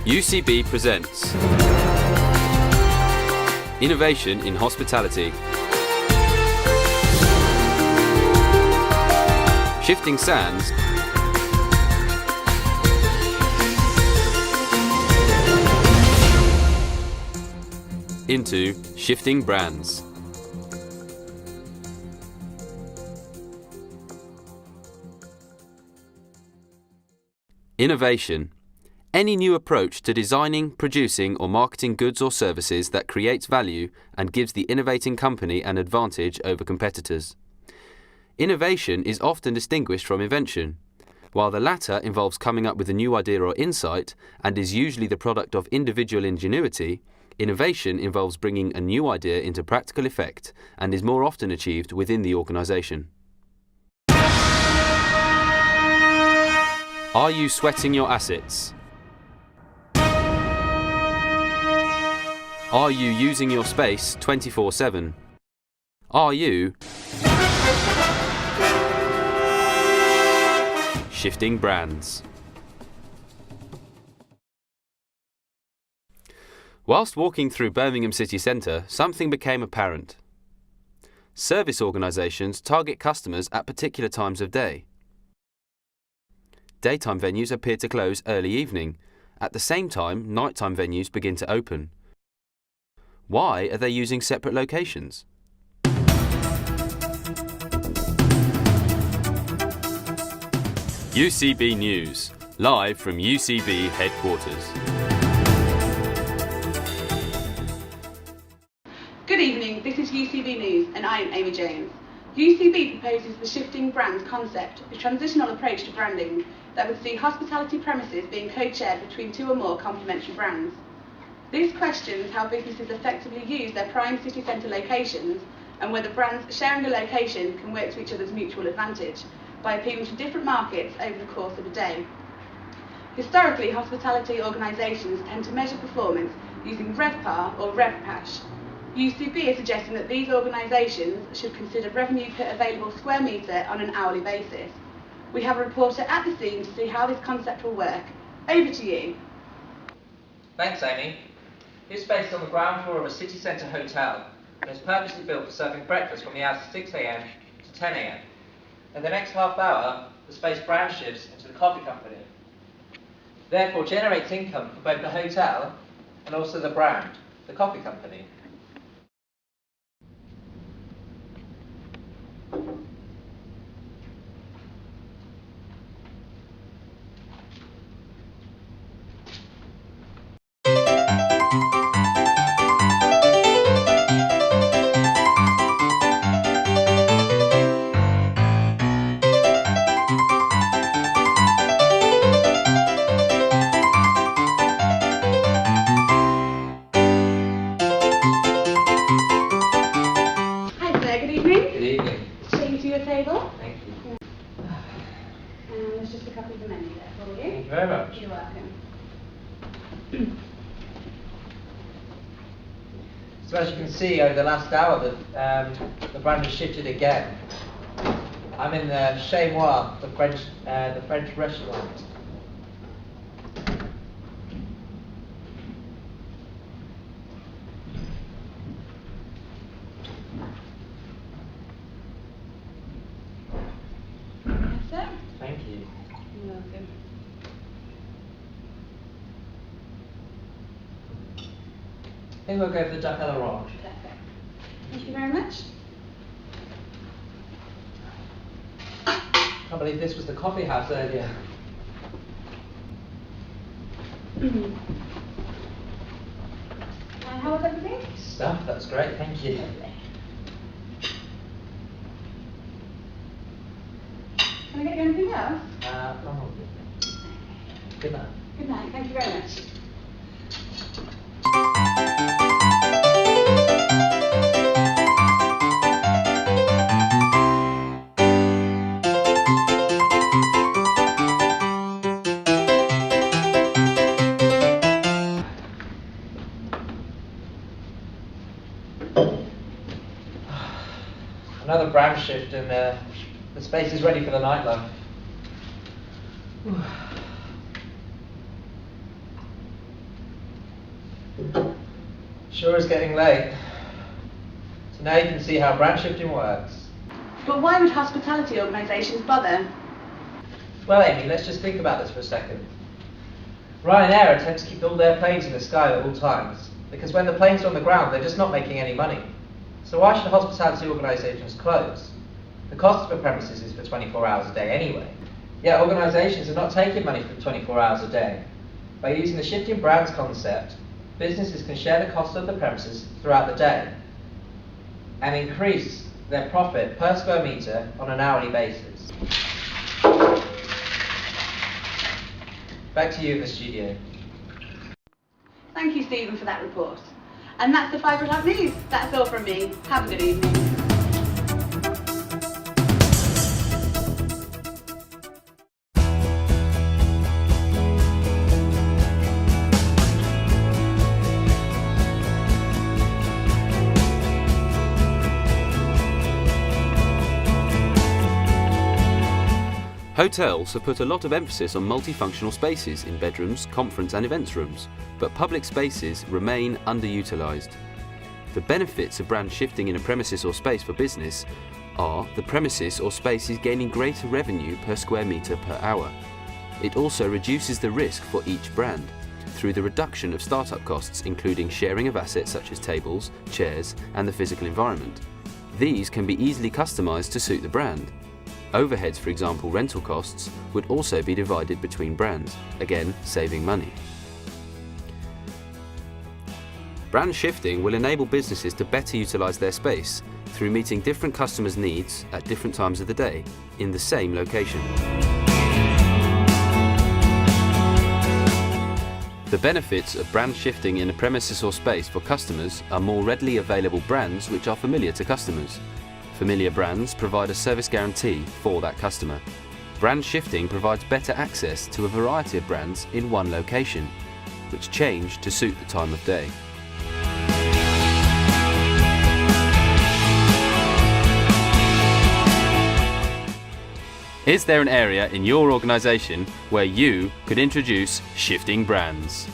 UCB presents Innovation in Hospitality. Shifting sands into shifting brands. Innovation. Any new approach to designing, producing or marketing goods or services that creates value and gives the innovating company an advantage over competitors. Innovation is often distinguished from invention. While the latter involves coming up with a new idea or insight and is usually the product of individual ingenuity, innovation involves bringing a new idea into practical effect and is more often achieved within the organisation. Are you sweating your assets? Are you using your space 24/7? Are you shifting brands? Whilst walking through Birmingham city centre, something became apparent. Service organisations target customers at particular times of day. Daytime venues appear to close early evening. At the same time, nighttime venues begin to open. Why are they using separate locations? UCB News, live from UCB headquarters. Good evening, this is UCB News and I am Amy Jones. UCB proposes the shifting brands concept, a transitional approach to branding that would see hospitality premises being co-chaired between two or more complementary brands. This questions how businesses effectively use their prime city centre locations and whether brands sharing a location can work to each other's mutual advantage by appealing to different markets over the course of a day. Historically, hospitality organisations tend to measure performance using RevPAR or RevPASH. UCB is suggesting that these organisations should consider revenue per available square metre on an hourly basis. We have a reporter at the scene to see how this concept will work. Over to you. Thanks, Amy. This space is on the ground floor of a city centre hotel and is purposely built for serving breakfast from the hours of 6 a.m. to 10 a.m. In the next half hour, the space brand shifts into the coffee company. Therefore generates income for both the hotel and also the brand, the coffee company. Table. Thank you. And there's just a couple of the menu there for you. Thank you very much. You're welcome. So as you can see, over the last hour, the brand has shifted again. I'm in the Chez Moi, the French restaurant. Thank you. You're welcome. I think we'll go for the duck à l'orange. Perfect. Thank you very much. I can't believe this was the coffee house earlier. How was everything? Stuff, that's great, thank you. Can I get you anything else? Probably. Good night. Good night, thank you very much. Another brand shift and the space is ready for the nightlife. Sure is getting late. So now you can see how brand shifting works. But why would hospitality organisations bother? Well, Amy, let's just think about this for a second. Ryanair attempts to keep all their planes in the sky at all times, because when the planes are on the ground, they're just not making any money. So why should hospitality organisations close? The cost of a premises is for 24 hours a day anyway. Yet organisations are not taking money for 24 hours a day. By using the shifting brands concept, businesses can share the cost of the premises throughout the day and increase their profit per square metre on an hourly basis. Back to you in the studio. Thank you, Stephen, for that report. And that's the 5 o'clock news. That's all from me. Have a good evening. Hotels have put a lot of emphasis on multifunctional spaces in bedrooms, conference and events rooms, but public spaces remain underutilised. The benefits of brand shifting in a premises or space for business are the premises or space is gaining greater revenue per square metre per hour. It also reduces the risk for each brand through the reduction of startup costs, including sharing of assets such as tables, chairs and the physical environment. These can be easily customised to suit the brand. Overheads, for example rental costs, would also be divided between brands, again saving money. Brand shifting will enable businesses to better utilise their space through meeting different customers' needs at different times of the day in the same location. The benefits of brand shifting in a premises or space for customers are more readily available brands which are familiar to customers. Familiar brands provide a service guarantee for that customer. Brand shifting provides better access to a variety of brands in one location, which change to suit the time of day. Is there an area in your organisation where you could introduce shifting brands?